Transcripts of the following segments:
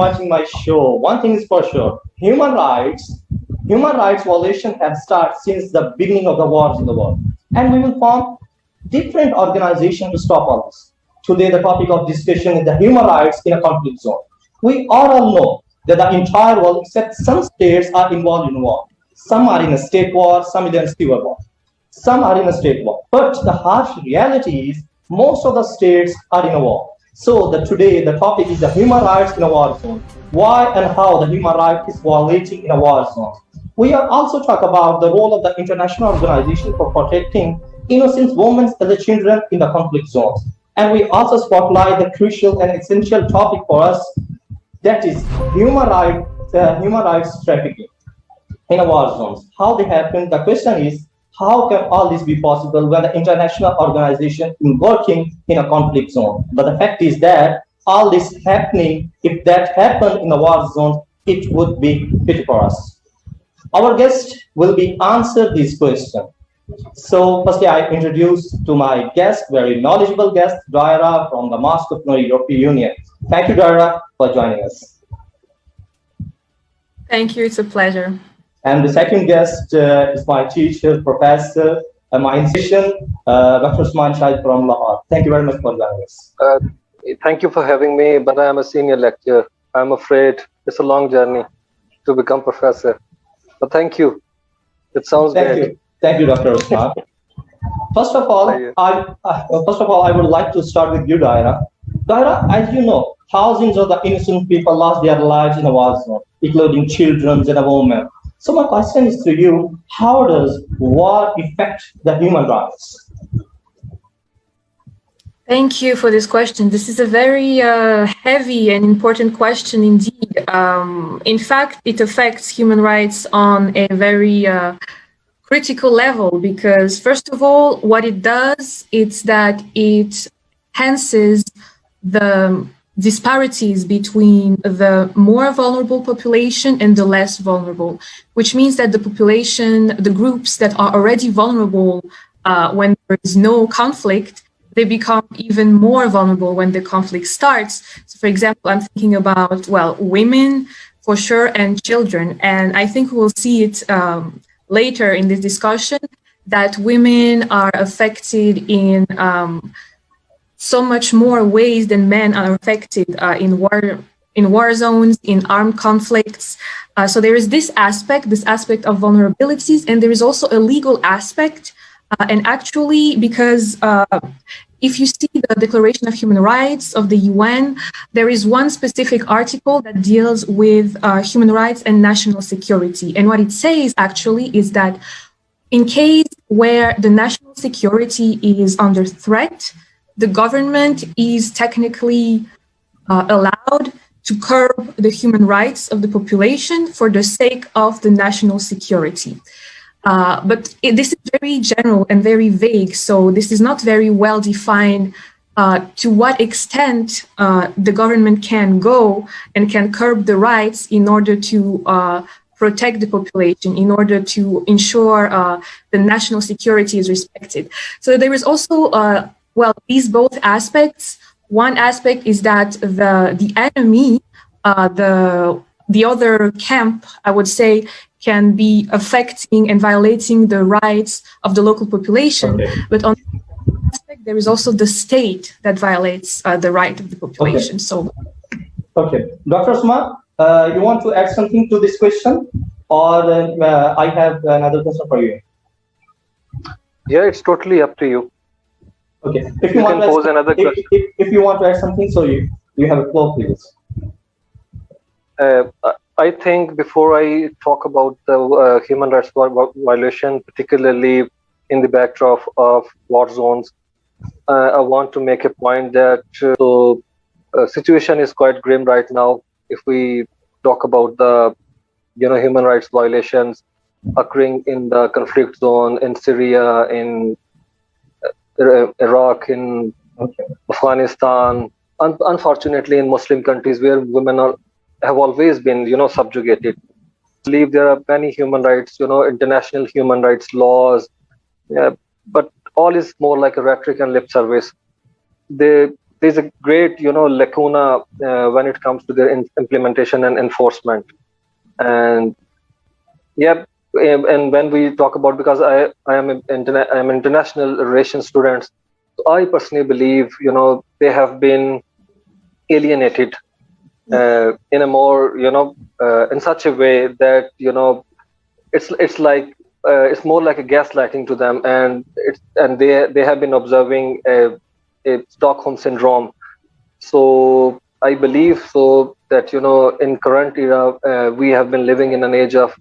watching my show, one thing is for sure: human rights violations have started since the beginning of the wars in the world, and we will form different organizations to stop all this. Today, the topic of discussion is the human rights in a conflict zone. We all know that the entire world, except some states, are involved in war. Some are in a state war, some in a civil war. Some are in a state war. But the harsh reality is most of the states are in a war. So today the topic is the human rights in a war zone. Why and how the human right is violating in a war zone. We are also talk about the role of the international organization for protecting innocent women and the children in the conflict zones. And we also spotlight the crucial and essential topic for us, that is human rights trafficking in a war zones. How they happen? The question is, how can all this be possible when the international organization is working in a conflict zone? But the fact is that all this happening, if that happened in a war zone, it would be pity for us. Our guest will be answer this question. So firstly, I introduce to my guest, very knowledgeable guest, Daira from the Mosque of the European Union. Thank you, Daira, for joining us. Thank you. It's a pleasure. And the second guest is my teacher, professor, my institution, Dr. Usman Shahid from Lahore. Thank you very much for joining us. Thank you for having me, but I am a senior lecturer. I'm afraid it's a long journey to become professor. But thank you. It sounds great. Thank you, Dr. Usman. First of all, I would like to start with you, Daira. Daira, as you know, thousands of the innocent people lost their lives in a war zone, including children and women. So my question is to you: how does war affect the human rights? Thank you for this question. This is a very heavy and important question indeed. In fact, it affects human rights on a very critical level because, first of all, what it does is that it enhances the disparities between the more vulnerable population and the less vulnerable, which means that the population, the groups that are already vulnerable when there is no conflict, they become even more vulnerable when the conflict starts. So for example, I'm thinking about, well, women for sure and children. And I think we'll see it later in this discussion that women are affected in so much more ways than men are affected in war zones, in armed conflicts. So there is this aspect of vulnerabilities, and there is also a legal aspect. And actually, because if you see the Declaration of Human Rights of the UN, there is one specific article that deals with human rights and national security. And what it says actually is that in case where the national security is under threat, the government is technically allowed to curb the human rights of the population for the sake of the national security. But this is very general and very vague, so this is not very well defined to what extent the government can go and can curb the rights in order to protect the population, in order to ensure the national security is respected. So there is also, well, these both aspects. One aspect is that the enemy, the other camp, I would say, can be affecting and violating the rights of the local population. Okay. But on the other aspect, there is also the state that violates the right of the population. Okay. So, okay, Dr. Usman, you want to add something to this question, or I have another question for you? Yeah, it's totally up to you. Okay, if you want can pose another question. If you want to add something, so you have a floor, please. I think before I talk about the human rights violation, particularly in the backdrop of war zones, I want to make a point that the situation is quite grim right now. If we talk about the human rights violations occurring in the conflict zone in Syria, in Iraq, in Afghanistan, unfortunately in Muslim countries where women have always been, subjugated. I believe there are many human rights, international human rights laws, but all is more like a rhetoric and lip service. The there's a great, lacuna when it comes to their implementation and enforcement. And yeah, and when we talk about, because I'm an international relations student, so I personally believe, they have been alienated in a more, in such a way that, it's like it's more like a gaslighting to them, and they have been observing a Stockholm syndrome. So I believe so that, in current era, we have been living in an age of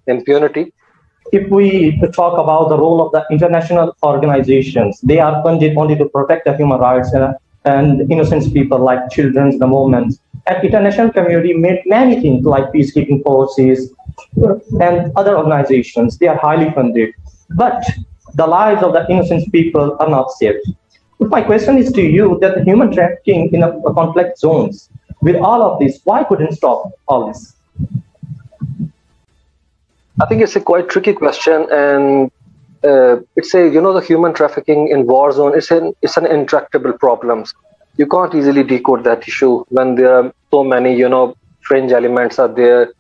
impunity. If we talk about the role of the international organizations, they are funded only to protect the human rights and innocent people like children, the women. And international community made many things like peacekeeping forces and other organizations. They are highly funded, but the lives of the innocent people are not safe. My question is to you that the human trafficking in a conflict zones, with all of this, why couldn't stop all this? I think it's a quite tricky question, and it's the human trafficking in war zone. It's an intractable problem. You can't easily decode that issue when there are so many, fringe elements are there.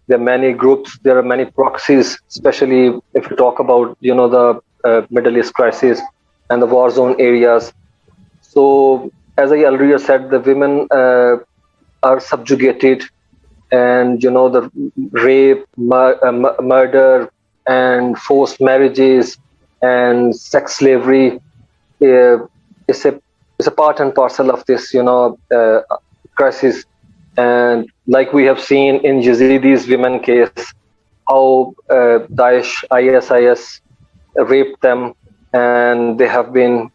There are many groups. There are many proxies, especially if you talk about, the Middle East crisis and the war zone areas. So, as I already said, the women are subjugated. And the rape, murder, and forced marriages and sex slavery is a part and parcel of this, crisis. And like we have seen in Yazidis women case, how Daesh, ISIS raped them, and they have been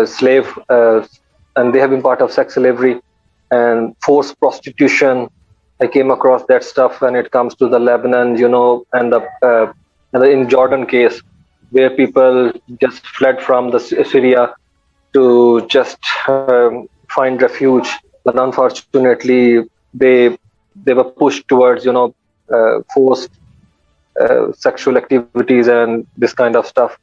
slave, and they have been part of sex slavery and forced prostitution. I came across that stuff when it comes to the Lebanon, and the in Jordan case, where people just fled from the Syria to just find refuge, but unfortunately they were pushed towards forced sexual activities and this kind of stuff.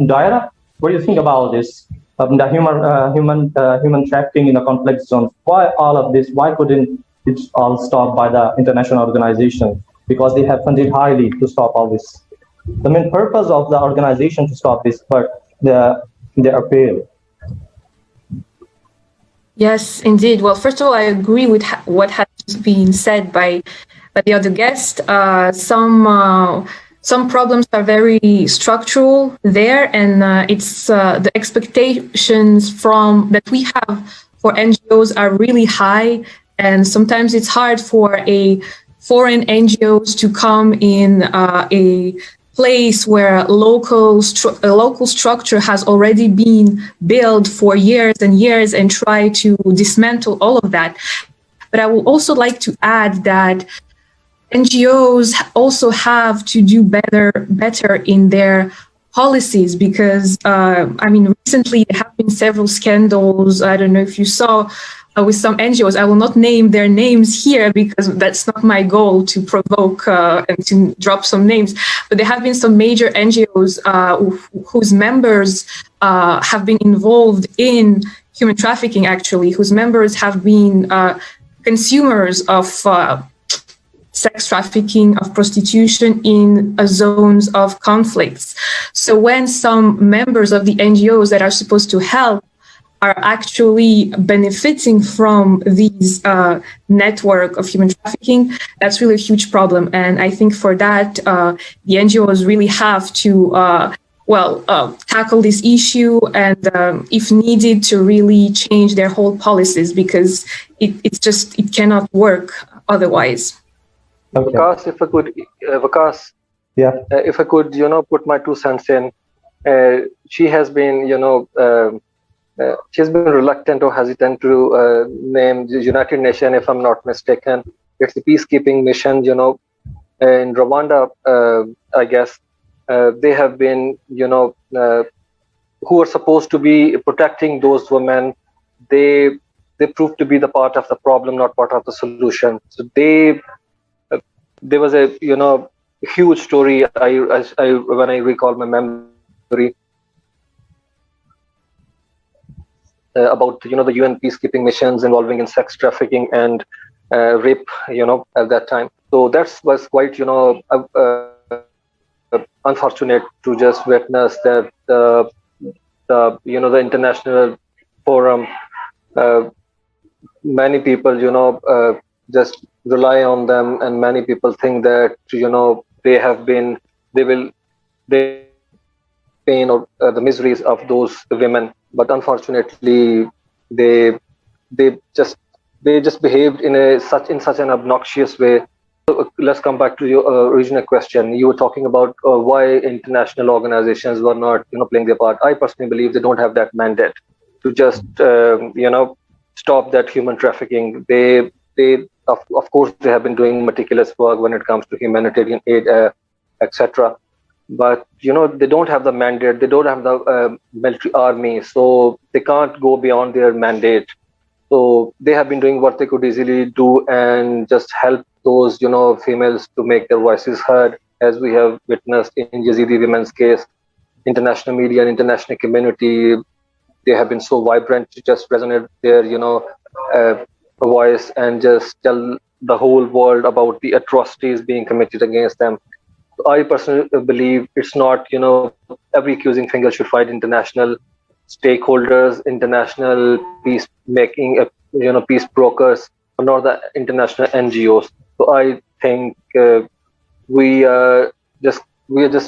Diana, what do you think about this? The human trafficking in the conflict zones. Why all of this? Why couldn't it's all stopped by the international organization? Because they have funded highly to stop all this. The main purpose of the organization to stop this, but they are failed. Yes, indeed. Well, first of all, I agree with what has been said by the other guest. Some problems are very structural there, and it's the expectations that we have for NGOs are really high. And sometimes it's hard for a foreign NGOs to come in a place where a local structure has already been built for years and years and try to dismantle all of that. But I would also like to add that NGOs also have to do better in their policies, because recently there have been several scandals. I don't know if you saw with some NGOs. I will not name their names here because that's not my goal to provoke and to drop some names. But there have been some major NGOs whose members have been involved in human trafficking, actually, whose members have been consumers of sex trafficking, of prostitution in zones of conflicts. So when some members of the NGOs that are supposed to help are actually benefiting from these network of human trafficking, that's really a huge problem. And I think for that, the NGOs really have to, tackle this issue and, if needed, to really change their whole policies, because it cannot work otherwise. Okay. Waqas, if I could, if I could, put my 2 cents in. She has been, she's been reluctant or hesitant to name the United Nations, if I'm not mistaken. It's the peacekeeping mission, in Rwanda, I guess. They have been, who are supposed to be protecting those women. They proved to be the part of the problem, not part of the solution. So there was a, huge story. I when I recall my memory. about the UN peacekeeping missions involving in sex trafficking and rape, at that time. So that was quite, unfortunate to just witness that the international forum, many people, just rely on them, and many people think that they pain or the miseries of those women, but unfortunately they just behaved in such an obnoxious way. Let's come back to your original question. You were talking about why international organizations were not playing their part. I personally believe they don't have that mandate to just stop that human trafficking. They of course they have been doing meticulous work when it comes to humanitarian aid, etc. But they don't have the mandate. They don't have the military army, so they can't go beyond their mandate. So they have been doing what they could easily do and just help those females to make their voices heard, as we have witnessed in Yazidi women's case. International media and international community, they have been so vibrant to just resonate their voice and just tell the whole world about the atrocities being committed against them. I personally believe it's not, every accusing finger should fight international stakeholders, international peacemaking, peace brokers, nor the international NGOs. So I think we are just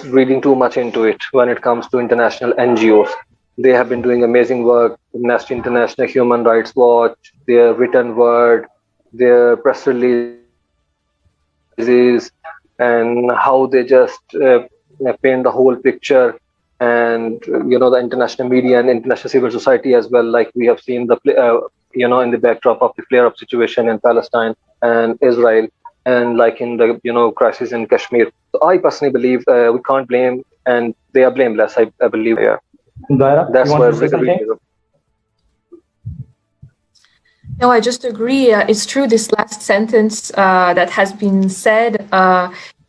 reading too much into it when it comes to international NGOs. They have been doing amazing work. Amnesty International, Human Rights Watch, their written word, their press releases, and how they just paint the whole picture. And the international media and international civil society as well, like we have seen in the backdrop of the flare-up situation in Palestine and Israel, and like in the crisis in Kashmir. So I personally believe we can't blame, and they are blameless. I believe. Yeah. Daira, that's where No, I just agree. It's true. This last sentence that has been said.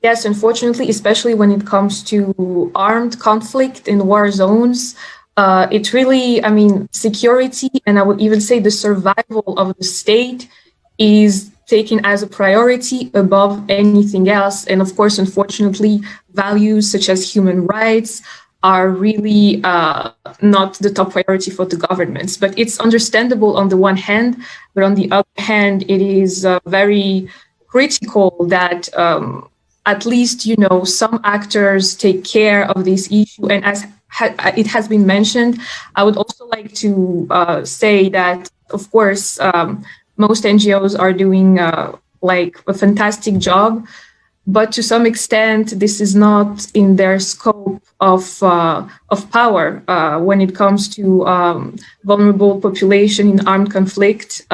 Yes, unfortunately, especially when it comes to armed conflict in war zones, it really, security, and I would even say the survival of the state is taken as a priority above anything else. And of course, unfortunately, values such as human rights are really not the top priority for the governments. But it's understandable on the one hand, but on the other hand, it is very critical that at least, some actors take care of this issue. And as it has been mentioned, I would also like to say that, of course, most NGOs are doing a fantastic job, but to some extent, this is not in their scope of power when it comes to vulnerable population in armed conflict.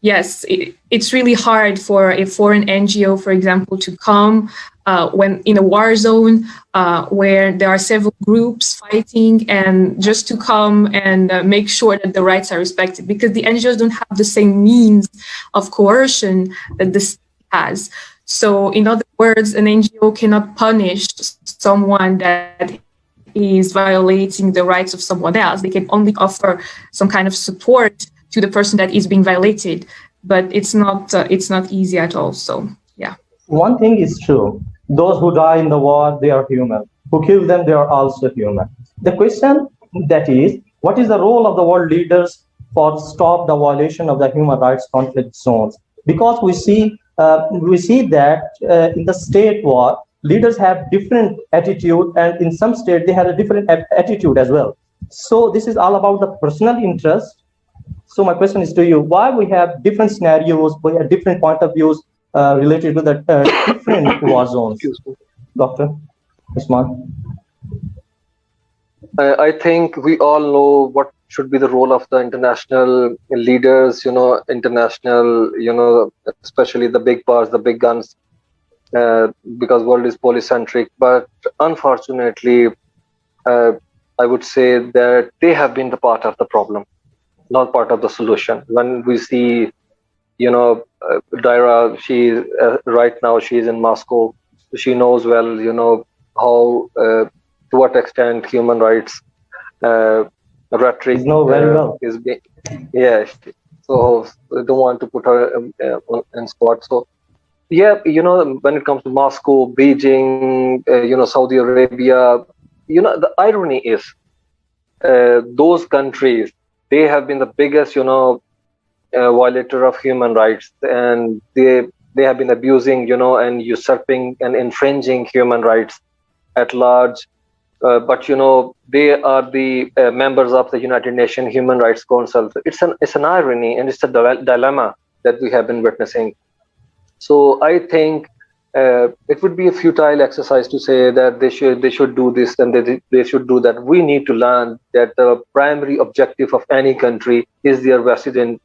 Yes, it's really hard for a foreign NGO, for example, to come when in a war zone where there are several groups fighting, and just to come and make sure that the rights are respected, because the NGOs don't have the same means of coercion that the state has. So in other words, an NGO cannot punish someone that is violating the rights of someone else. They can only offer some kind of support to the person that is being violated, but it's not easy at all. So yeah. One thing is true: those who die in the war, they are human. Who kill them, they are also human. The question that is, what is the role of the world leaders for stop the violation of the human rights conflict zones? Because we see that in the state war, leaders have different attitude, and in some state they have a different attitude as well. So this is all about the personal interest. So my question is to you: why we have different scenarios, we have different point of views related to the different war zones? Dr. Usman. I think we all know what should be the role of the international leaders, international, especially the big powers, the big guns, because world is polycentric. But unfortunately, I would say that they have been the part of the problem, not part of the solution. When we see, Daira, she right now she's in Moscow. She knows well, how to what extent human rights rhetoric very well. is being, yeah. So I don't want to put her in spot. So yeah, when it comes to Moscow, Beijing, Saudi Arabia, the irony is those countries, they have been the biggest, violator of human rights, and they have been abusing, and usurping and infringing human rights at large. But they are the members of the United Nations Human Rights Council. It's an irony, and it's a dilemma that we have been witnessing. So I think it would be a futile exercise to say that they should do this and they should do that. We need to learn that the primary objective of any country is their resident,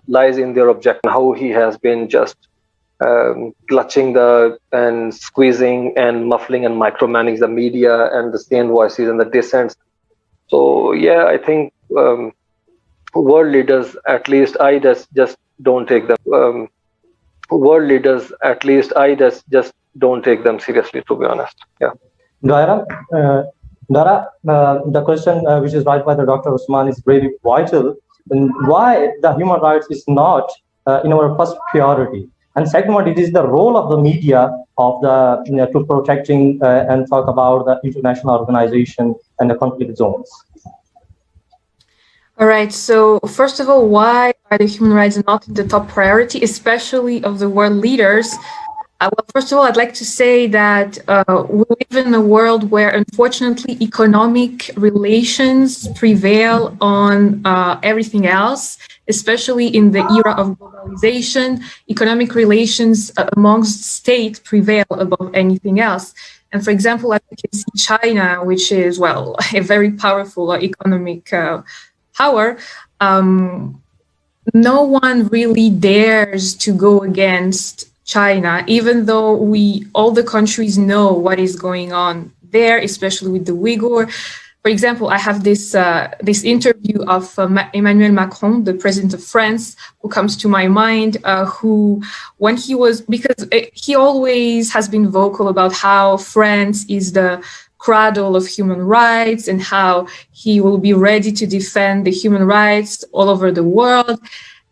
lies in their objective. How he has been just clutching and squeezing and muffling and micromanaging the media and the stand voices and the dissents. So yeah, I think world leaders, at least I just don't take them. World leaders, at least I just don't take them seriously, to be honest. Yeah. Dara, the question which is raised by the Dr. Usman is very vital. And why the human rights is not in our first priority? And second one, it is the role of the media of the to protecting and talk about the international organization and the conflict zones. All right. So first of all, why are the human rights not the top priority, especially of the world leaders? Well, first of all, I'd like to say that we live in a world where, unfortunately, economic relations prevail on everything else, especially in the era of globalization. Economic relations amongst states prevail above anything else. And for example, as you can see, China, which is, well, a very powerful economic power, no one really dares to go against China, even though all the countries know what is going on there, especially with the Uyghur. For example, I have this interview of Emmanuel Macron, the president of France, who comes to my mind, who, when he was, because he always has been vocal about how France is the cradle of human rights and how he will be ready to defend the human rights all over the world.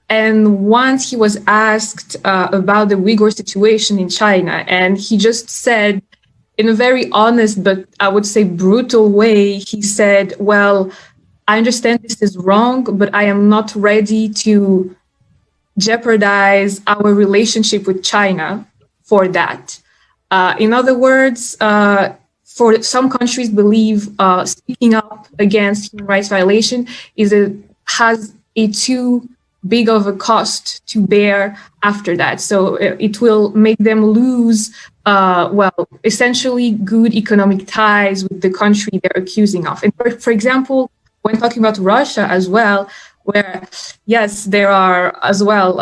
And once he was asked about the Uyghur situation in China, and he just said, in a very honest, but I would say brutal way, he said, well, I understand this is wrong, but I am not ready to jeopardize our relationship with China for that. In other words, for some countries believe speaking up against human rights violation has a too big of a cost to bear after that. So it will make them lose, essentially good economic ties with the country they're accusing of. And for example, when talking about Russia as well, where, yes, there are as well,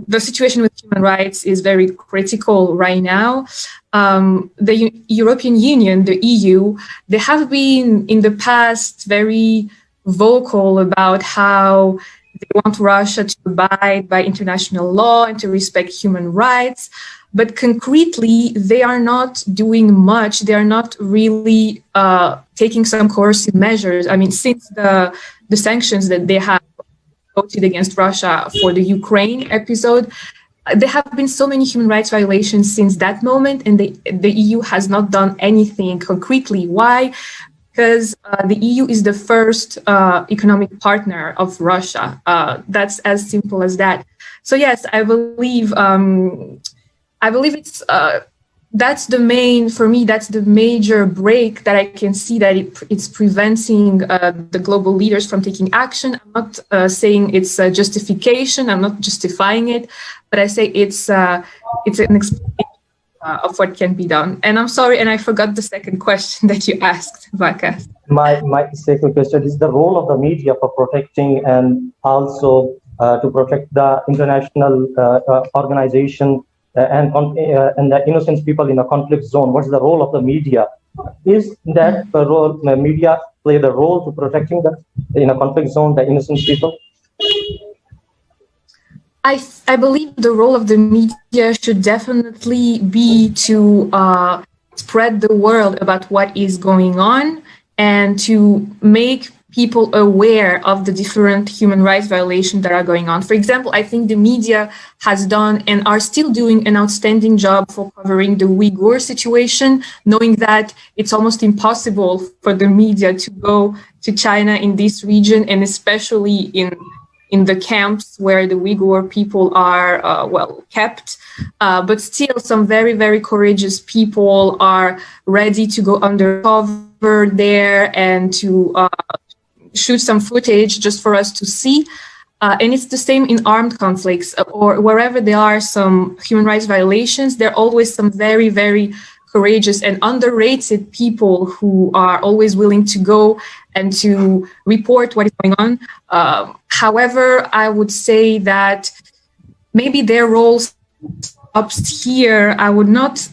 the situation with human rights is very critical right now. The European Union, the EU, they have been in the past very vocal about how they want Russia to abide by international law and to respect human rights. But concretely, they are not doing much. They are not really taking some coercive measures. I mean, since the sanctions that they have voted against Russia for the Ukraine episode, there have been so many human rights violations since that moment, and the EU has not done anything concretely. Why? Because the EU is the first economic partner of Russia. That's as simple as that. So yes, I believe it's that's the main, for me, that's the major break that I can see, that it's preventing the global leaders from taking action. I'm not saying it's a justification. I'm not justifying it, but I say it's an explanation of what can be done. And I'm sorry, and I forgot the second question that you asked, Waqas. My second question is the role of the media for protecting and also to protect the international organization and the innocent people in a conflict zone. What's the role of the media? Is that the role, the media play the role to protecting in a conflict zone, the innocent people? I believe the role of the media should definitely be to spread the word about what is going on and to make people aware of the different human rights violations that are going on. For example, I think the media has done and are still doing an outstanding job for covering the Uyghur situation, knowing that it's almost impossible for the media to go to China in this region, and especially in the camps where the Uyghur people are, kept. But still, some very, very courageous people are ready to go undercover there and to shoot some footage just for us to see. And it's the same in armed conflicts or wherever there are some human rights violations, there are always some very, very courageous and underrated people who are always willing to go and to report what is going on. However, I would say that maybe their role stops here. I would not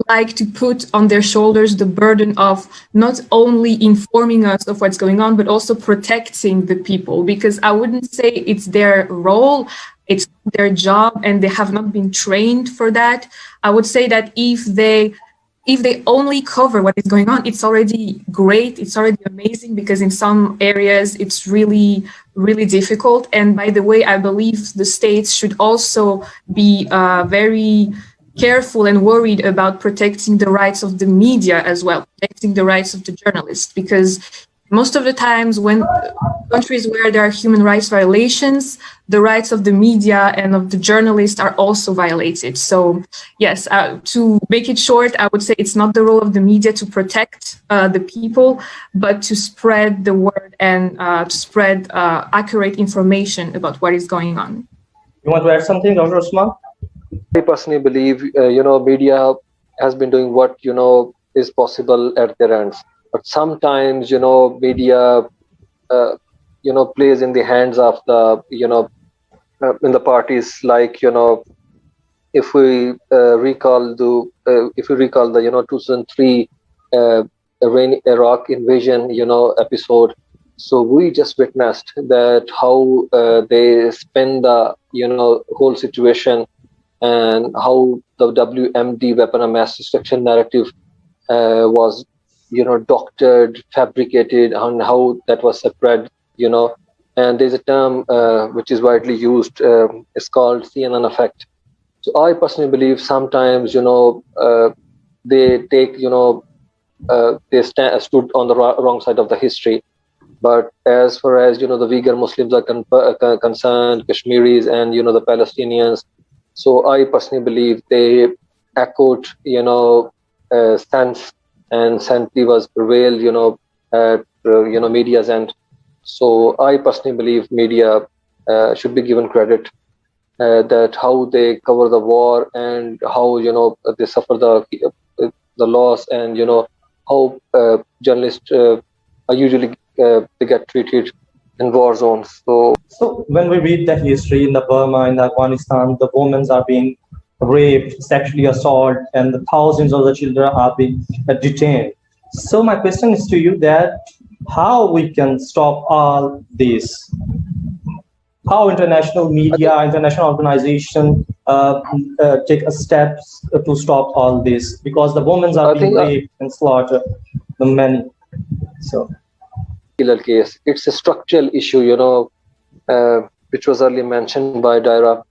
like to put on their shoulders the burden of not only informing us of what's going on, but also protecting the people, because I wouldn't say it's their role, it's their job, and they have not been trained for that. I would say that if they only cover what is going on, it's already great, it's already amazing, because in some areas it's really, really difficult. And by the way, I believe the states should also be very careful and worried about protecting the rights of the media as well, protecting the rights of the journalists, because most of the times when countries where there are human rights violations, the rights of the media and of the journalists are also violated. So yes, to make it short, I would say it's not the role of the media to protect the people, but to spread the word and to spread accurate information about what is going on. You want to add something, Dr. Usman? I personally believe, media has been doing what, is possible at their ends. But sometimes, media, plays in the hands of the, in the parties, like, if we recall the 2003 Iraq invasion, episode. So we just witnessed that how they spin the, whole situation, and how the WMD, weapon of mass destruction narrative, was, doctored, fabricated, and how that was spread, and there's a term which is widely used, it's called CNN effect. So I personally believe sometimes, they take, they stood on the wrong side of the history. But as far as, the Uyghur Muslims are concerned, Kashmiris and, the Palestinians, so I personally believe they echoed, stance, and Santi was prevailed, at, media's end. So I personally believe media should be given credit that how they cover the war and how, they suffer the loss, and, how journalists are usually they get treated in war zones. So when we read the history in the Burma, in Afghanistan, the women are being raped, sexually assaulted, and the thousands of the children are being detained. So my question is to you that how we can stop all this? How international media, international organization take steps to stop all this? Because the women are being raped and slaughtered, the men. So. Case, it's a structural issue, which was earlier mentioned by Daira.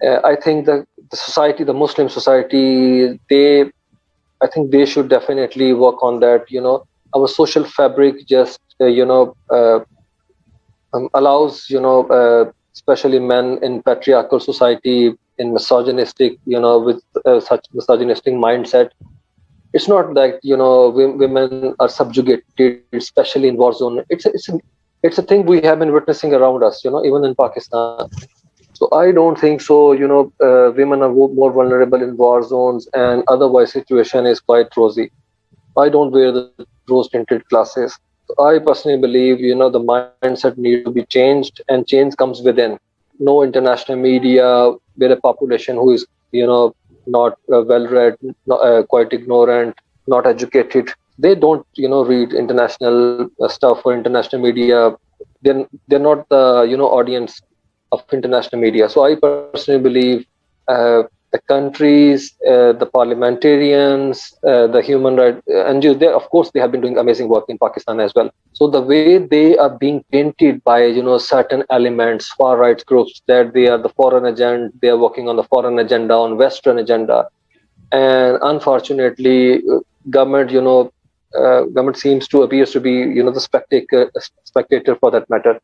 I think the society, the Muslim society, I think they should definitely work on that. Our social fabric just, allows, especially men in patriarchal society, in misogynistic, with such misogynistic mindset. It's not that, women are subjugated, especially in war zone. It's a thing we have been witnessing around us, even in Pakistan. So I don't think so, women are more vulnerable in war zones, and otherwise situation is quite rosy. I don't wear the rose-tinted glasses. So I personally believe, the mindset needs to be changed, and change comes within. No international media with a population who is, not well-read, quite ignorant, not educated. They don't, read international stuff or international media. They're not the, audience of international media. So I personally believe the countries, the parliamentarians, the human rights NGOs, of course, they have been doing amazing work in Pakistan as well. So the way they are being painted by, certain elements, far right groups, that they are the foreign agenda, they are working on the foreign agenda, on Western agenda, and unfortunately, government, government appears to be, the spectator for that matter.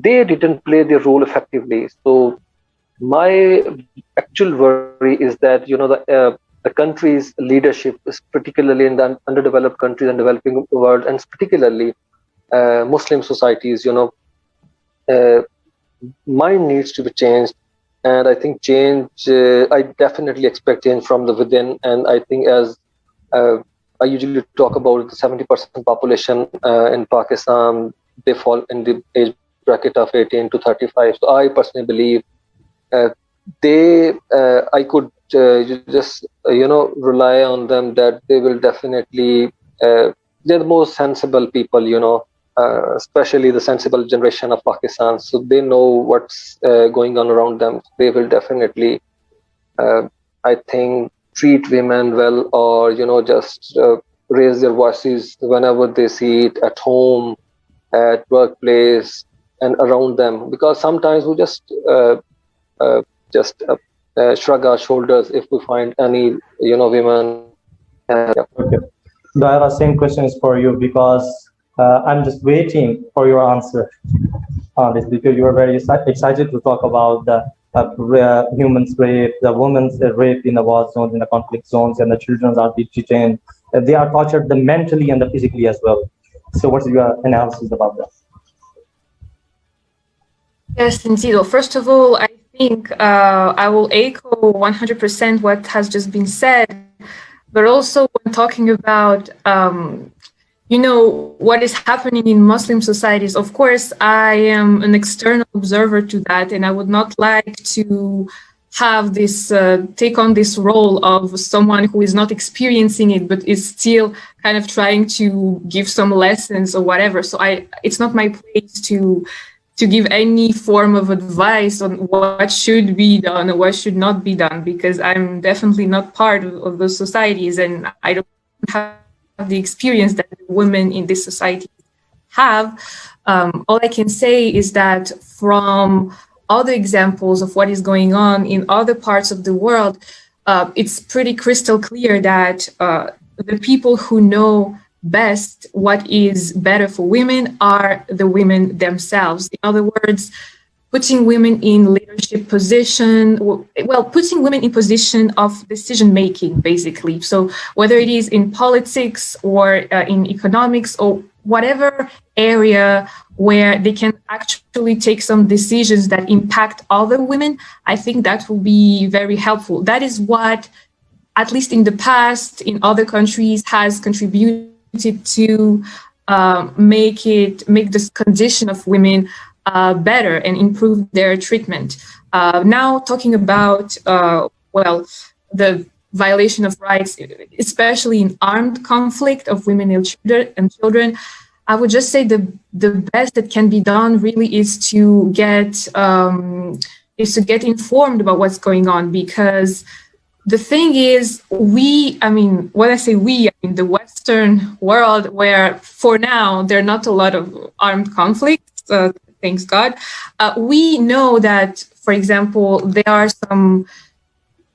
They didn't play their role effectively. So my actual worry is that the country's leadership, particularly in the underdeveloped countries and developing world, and particularly Muslim societies, mind needs to be changed. And I think change, I definitely expect change from the within. And I think, as I usually talk about, the 70% population in Pakistan, they fall in the age bracket of 18 to 35. So I personally believe I could just rely on them, that they will definitely, they're the most sensible people, especially the sensible generation of Pakistan. So they know what's going on around them. They will definitely, I think, treat women well, or just raise their voices whenever they see it, at home, at workplace, and around them. Because sometimes we just shrug our shoulders if we find any women. Okay, Daira, same question is for you, because I'm just waiting for your answer on this, because you are very excited to talk about the humans rape, the women's rape in the war zones, in the conflict zones, and the children are detained. They are tortured mentally and physically as well. So what's your analysis about that? Yes, indeed. Well, first of all, I think I will echo 100% what has just been said, but also when talking about what is happening in Muslim societies. Of course, I am an external observer to that, and I would not like to have this take on this role of someone who is not experiencing it, but is still kind of trying to give some lessons or whatever. So it's not my place to give any form of advice on what should be done or what should not be done, because I'm definitely not part of those societies, and I don't have the experience that women in this society have. All I can say is that from other examples of what is going on in other parts of the world, it's pretty crystal clear that the people who know best what is better for women are the women themselves. In other words, putting women in leadership position, putting women in position of decision making, basically. So whether it is in politics or in economics or whatever area where they can actually take some decisions that impact other women, I think that will be very helpful. That is what, at least in the past, in other countries, has contributed to make this condition of women better and improve their treatment. Now, talking about the violation of rights, especially in armed conflict of women and children, I would just say the best that can be done really is to get informed about what's going on, because the thing is, when I say we, I mean the Western world, where for now there are not a lot of armed conflicts, thanks God. We know that, for example, there are some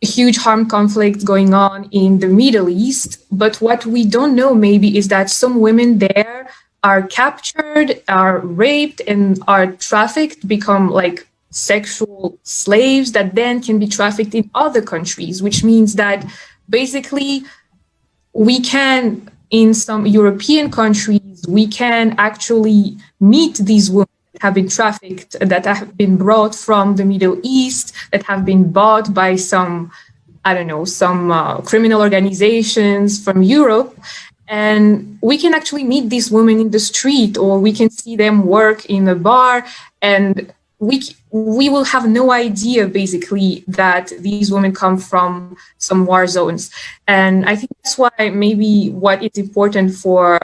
huge armed conflicts going on in the Middle East, but what we don't know maybe is that some women there are captured, are raped, and are trafficked, become like sexual slaves that then can be trafficked in other countries, which means that basically we can, in some European countries, we can actually meet these women that have been trafficked, that have been brought from the Middle East, that have been bought by some criminal organizations from Europe. And we can actually meet these women in the street, or we can see them work in a bar, and we will have no idea, basically, that these women come from some war zones. And I think that's why maybe what is important for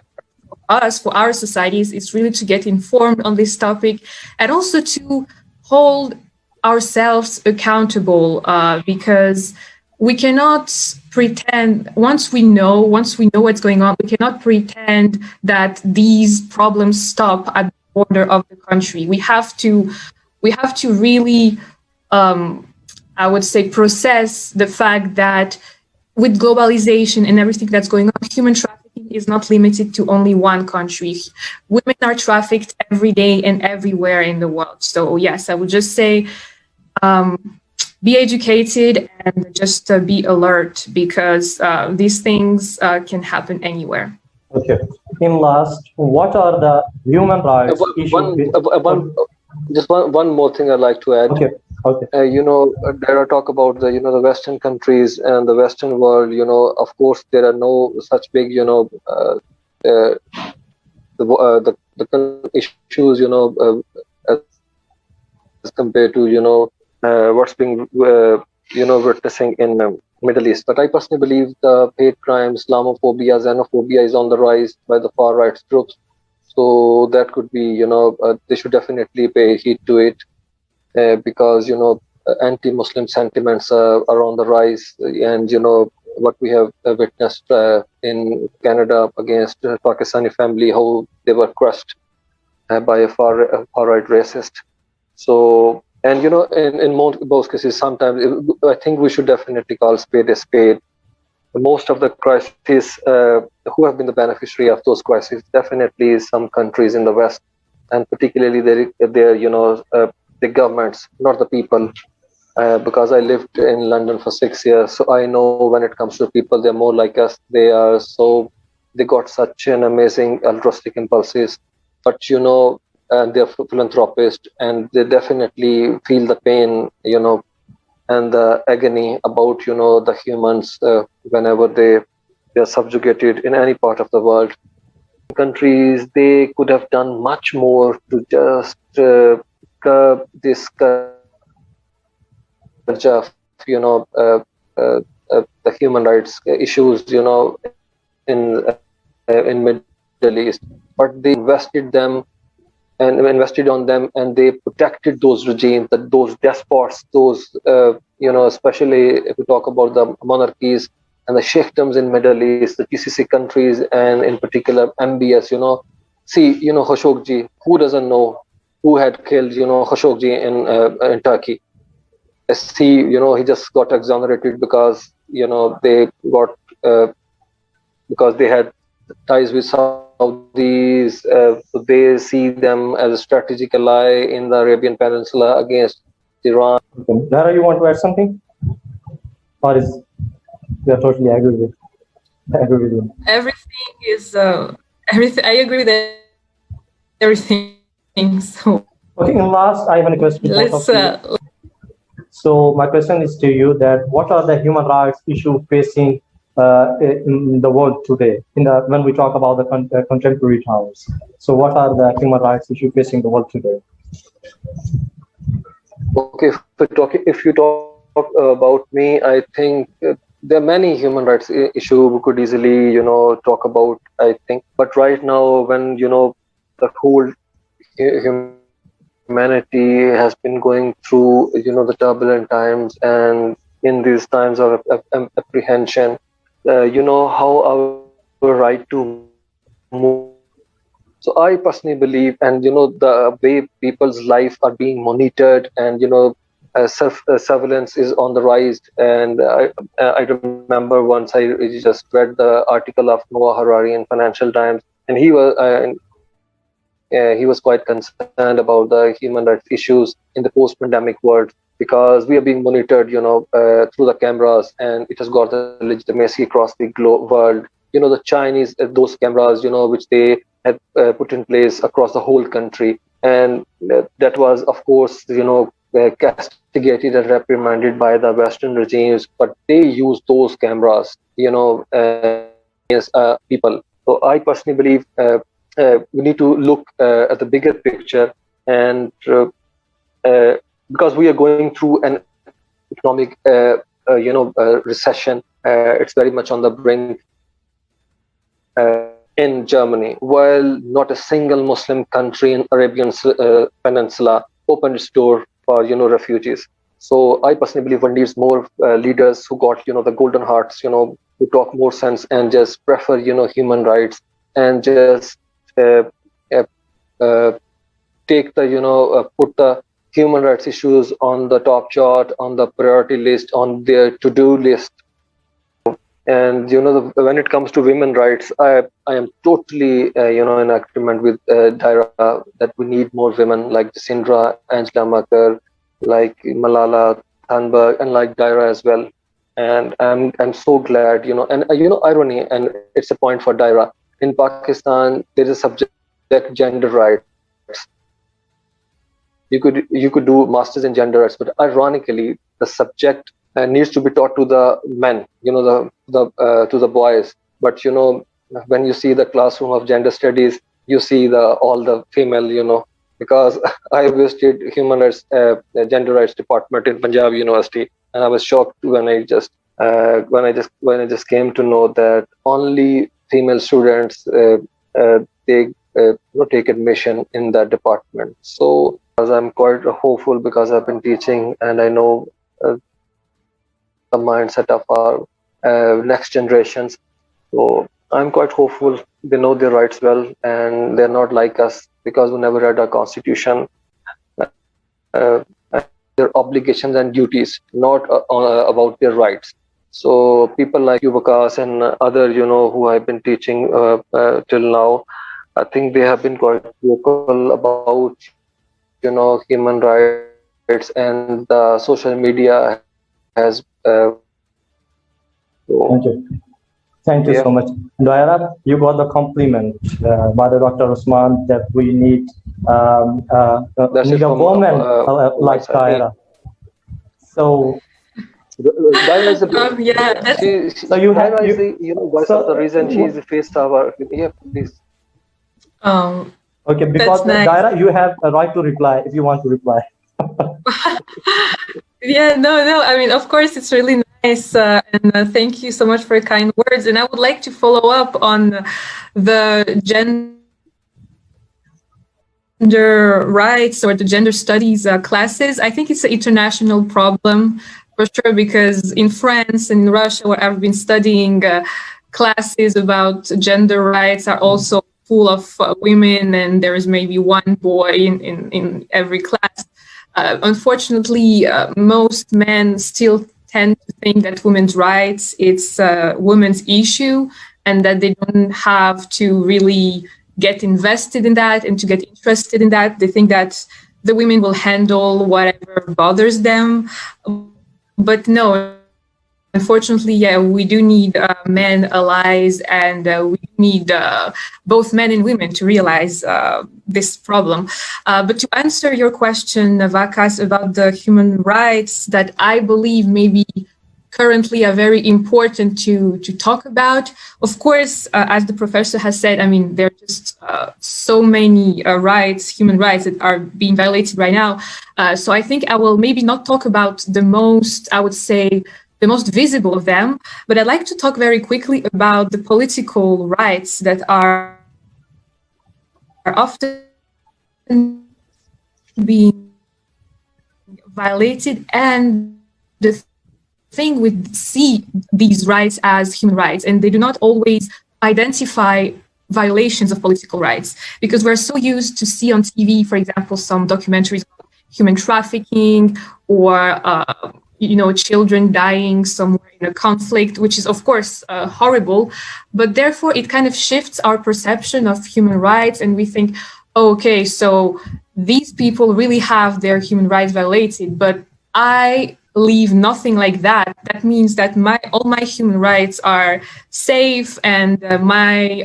us, for our societies, is really to get informed on this topic, and also to hold ourselves accountable, because we cannot pretend, once we know what's going on, we cannot pretend that these problems stop at the border of the country. We have to really, I would say, process the fact that with globalization and everything that's going on, human trafficking is not limited to only one country. Women are trafficked every day and everywhere in the world. So yes, I would just say, be educated and just be alert, because these things can happen anywhere. Okay. In last, what are the human rights issues? Just one more thing I'd like to add. Okay. Okay. There are talk about the the Western countries and the Western world. Of course, there are no such big the issues as compared to what's being witnessing in Middle East. But I personally believe the hate crimes, Islamophobia, xenophobia is on the rise by the far right groups. So that could be they should definitely pay heed to it. Because anti-Muslim sentiments are on the rise, and what we have witnessed in Canada against Pakistani family, how they were crushed by a far right racist. So, and in most cases, sometimes I think we should definitely call spade a spade. Most of the crises, who have been the beneficiary of those crises, definitely some countries in the West, and particularly they're the governments, not the people, because I lived in London for 6 years, so I know when it comes to people, they're more like us. They got such an amazing altruistic impulses, but and they're philanthropists, and they definitely feel the pain, and the agony about the humans whenever they're subjugated in any part of the world. Countries, they could have done much more to just this of the human rights issues in Middle East, but they invested on them, and they protected those regimes, those despots, those especially if we talk about the monarchies and the sheikdoms in Middle East, the GCC countries, and in particular MBS. See, Khashoggi, who doesn't know who had killed, Khashoggi in Turkey? He just got exonerated because, they got, because they had ties with Saudis. They see them as a strategic ally in the Arabian Peninsula against Iran. Okay. Dara, you want to add something? Or is you're totally agree with you? Everything is everything. I agree with everything. So Okay. In last, I have a question. So my question is to you: that what are the human rights issues facing in the world today? When we talk about the contemporary times, so what are the human rights issues facing the world today? Okay, if you talk about me, I think there are many human rights issues we could easily talk about. I think, but right now, when the whole humanity has been going through the turbulent times, and in these times of apprehension, how our right to move. So I personally believe, and the way people's life are being monitored, and surveillance is on the rise. And I remember once I just read the article of Noah Harari in Financial Times, and he was quite concerned about the human rights issues in the post-pandemic world, because we are being monitored, through the cameras, and it has got the legitimacy across the world. The Chinese, those cameras, which they had put in place across the whole country, and that was, of course, castigated and reprimanded by the Western regimes, but they use those cameras, against people. So I personally believe we need to look at the bigger picture, and because we are going through an economic, recession, it's very much on the brink. In Germany, while not a single Muslim country in Arabian Peninsula opened its door for refugees. So I personally believe one needs more leaders who got, the golden hearts, who talk more sense and just prefer, human rights, and just uh, uh, take the, put the human rights issues on the top chart, on the priority list, on their to-do list. And when it comes to women rights, I am totally in agreement with Daira that we need more women like Jacinda, Angela Merkel, like Malala Thunberg, and like Daira as well. And I'm so glad, and irony, and it's a point for Daira. In Pakistan, there is a subject gender rights. You could do masters in gender rights, but ironically, the subject needs to be taught to the men, to the boys. But when you see the classroom of gender studies, you see all the female, because I visited human rights, gender rights department in Punjab University, and I was shocked when I just came to know that only female students take admission in that department. So as I'm quite hopeful, because I've been teaching and I know the mindset of our next generations. So I'm quite hopeful they know their rights well, and they're not like us, because we never read our constitution. Their obligations and duties, not about their rights. So people like you, Waqas, and other, who I've been teaching till now, I think they have been quite vocal about, human rights, and social media has. Thank you so much. Daira, you got the compliment by the Dr. Usman that we need a woman like Daira. So. Daira is so you have voice of the reason she is the face of our. Yeah, please. Okay, because nice. Daira, you have a right to reply if you want to reply. Yeah, no. I mean, of course, it's really nice, and thank you so much for your kind words. And I would like to follow up on the gender rights or the gender studies classes. I think it's an international problem for sure, because in France and in Russia, where I've been studying, classes about gender rights are also full of women, and there is maybe one boy in every class. Unfortunately, most men still tend to think that women's rights, it's a women's issue, and that they don't have to really get invested in that and to get interested in that. They think that the women will handle whatever bothers them. But no, unfortunately, yeah, we do need men allies, and we need both men and women to realize this problem. But to answer your question, Waqas, about the human rights that I believe maybe currently are very important to talk about. Of course, as the professor has said, I mean, there are just so many human rights that are being violated right now. So I think I will maybe not talk about the most, I would say, the most visible of them, but I'd like to talk very quickly about the political rights that are often being violated, and the thing we see these rights as human rights, and they do not always identify violations of political rights, because we're so used to see on TV, for example, some documentaries about human trafficking or children dying somewhere in a conflict, which is of course horrible, but therefore it kind of shifts our perception of human rights, and we think, okay, so these people really have their human rights violated, but I leave nothing like that. That means that all my human rights are safe, and my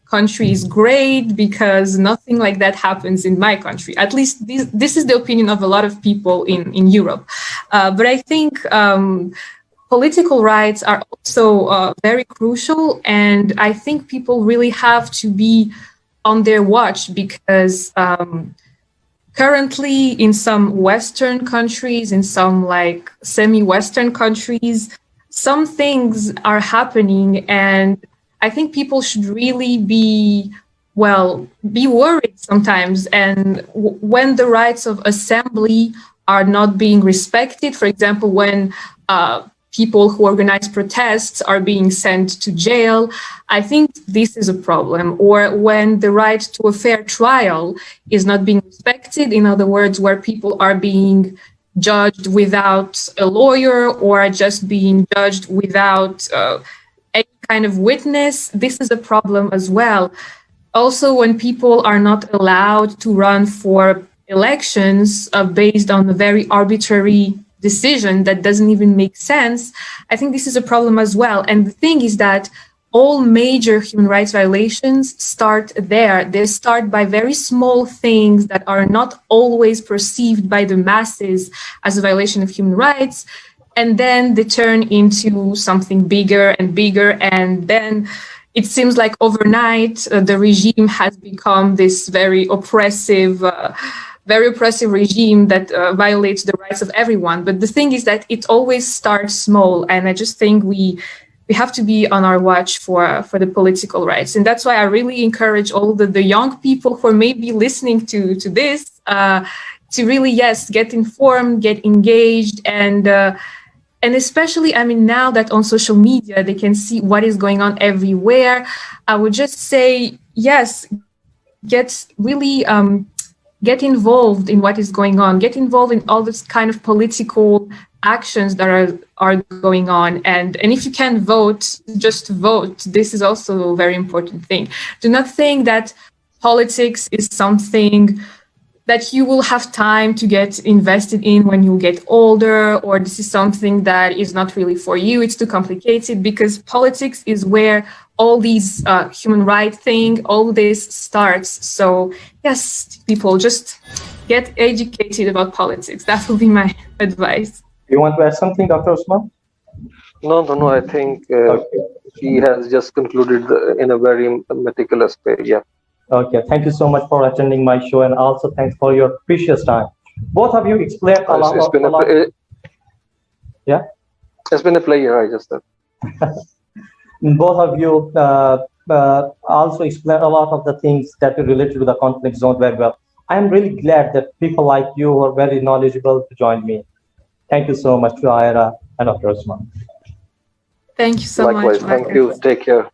country is great because nothing like that happens in my country. At least this is the opinion of a lot of people in Europe. But I think political rights are also very crucial, and I think people really have to be on their watch, because currently in some Western countries, in some like semi-Western countries, some things are happening, and I think people should really be worried sometimes. And when the rights of assembly are not being respected. For example, when people who organize protests are being sent to jail, I think this is a problem. Or when the right to a fair trial is not being respected, in other words, where people are being judged without a lawyer or just being judged without any kind of witness, this is a problem as well. Also, when people are not allowed to run for elections based on a very arbitrary decision that doesn't even make sense, I think this is a problem as well. And the thing is that all major human rights violations start there. They start by very small things that are not always perceived by the masses as a violation of human rights. And then they turn into something bigger and bigger. And then it seems like overnight, the regime has become this very oppressive regime that violates the rights of everyone. But the thing is that it always starts small. And I just think we have to be on our watch for the political rights. And that's why I really encourage all the young people who are maybe listening to this to really, yes, get informed, get engaged, and especially, I mean, now that on social media, they can see what is going on everywhere. I would just say, yes, get involved in what is going on, get involved in all this kind of political actions that are going on. And if you can vote, just vote. This is also a very important thing. Do not think that politics is something that you will have time to get invested in when you get older, or this is something that is not really for you. It's too complicated, because politics is where all these human rights thing, all this starts. So yes, people, just get educated about politics. That will be my advice. You want to add something, Dr. Osman? No. I think he has just concluded in a very meticulous way. Yeah. Okay. Thank you so much for attending my show, and also thanks for your precious time. Both of you explained a lot. Yeah. It's been a pleasure. I just said. Both of you also explained a lot of the things that are related to the conflict zone very well. I am really glad that people like you are very knowledgeable to join me. Thank you so much to Aira and Dr. Osman. Thank you so much. Likewise. Thank you. Take care.